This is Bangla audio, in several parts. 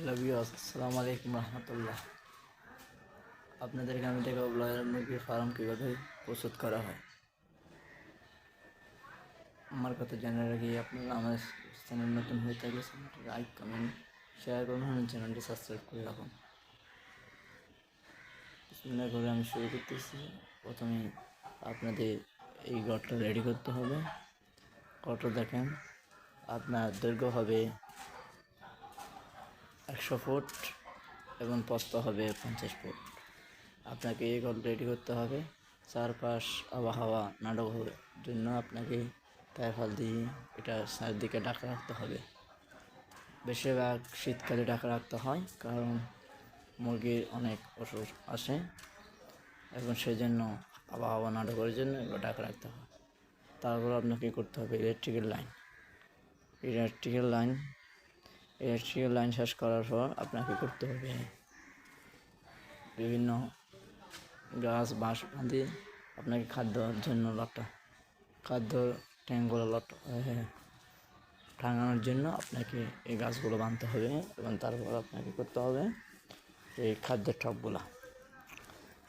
হ্যালো ভিউয়ার্স, আসসালামু আলাইকুম রহমতুল্লাহ। আপনাদেরকে আমি দেখাবো ব্রয়লার মুরগির ফার্ম কীভাবে প্রস্তুত করা হয়। আমার কথা জানার আগে আপনারা আমার চ্যানেল নতুন হয়ে থাকলে চ্যানেলটি লাইক কমেন্ট শেয়ার করুন এবং চ্যানেলটি সাবস্ক্রাইব করে রাখুন। বিসমিল্লাহ করে আমি শুরু করতেছি। প্রথমে আপনাদের এই ঘরটা রেডি করতে হবে। ঘরটা দেখেন, আপনার দৈর্ঘ্য হবে 100 ফুট এবং প্রস্থ হবে 50 ফুট। আপনাকে এই ঘর রেডি করতে হবে। চারপাশ আবহাওয়া নাটক হওয়ার জন্য আপনাকে তারফাল দিয়ে এটা চারদিকে ঢাকা রাখতে হবে। বেশিরভাগ শীতকালে ঢাকা রাখতে হয়, কারণ মুরগির অনেক অসুখ আসে এবং সেই জন্য আবহাওয়া নাটকের জন্য এগুলো ঢাকা রাখতে হয়। তারপর আপনাকে করতে হবে ইলেকট্রিক্যাল লাইন শেষ করার পর আপনাকে করতে হবে বিভিন্ন গাছ বাঁশ বাঁধে আপনাকে খাদ্যর জন্য খাদ্য ট্যাঙ্কগুলো টাঙানোর জন্য আপনাকে এই গাছগুলো বাঁধতে হবে এবং তারপর আপনাকে করতে হবে এই খাদ্যের টবগুলো।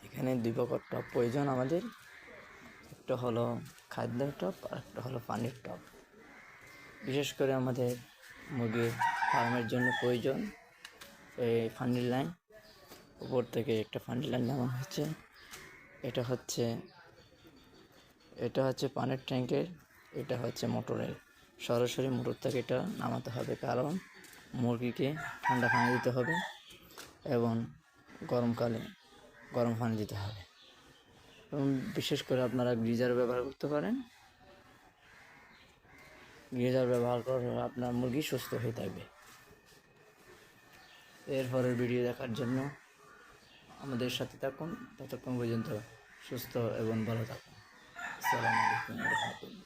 এখানে দুই প্রকার টব প্রয়োজন আমাদের, একটা হলো খাদ্যের টব আর একটা হলো পানির টব। বিশেষ করে আমাদের মুরগির ফার্মের জন্য প্রয়োজন এই ফান্ডি লাইন। উপর থেকে একটা ফান্ডি লাইন নামানো হচ্ছে। এটা হচ্ছে পানির ট্যাঙ্কের, এটা হচ্ছে মোটরের। সরাসরি মোটর থেকে এটা নামাতে হবে, কারণ মুরগিকে ঠান্ডা পানি দিতে হবে এবং গরমকালে গরম পানি দিতে হবে। এবং বিশেষ করে আপনারা গিজার ব্যবহার করতে পারেন। গিজার ব্যবহার করলে আপনার মুরগি সুস্থ হয়ে থাকবে। এরপরের ভিডিও দেখার জন্য আমাদের সাথে থাকুন। ততক্ষণ পর্যন্ত সুস্থ এবং ভালো থাকুন। আসসালামু আলাইকুম ওয়া রাহমাতুল্লাহ।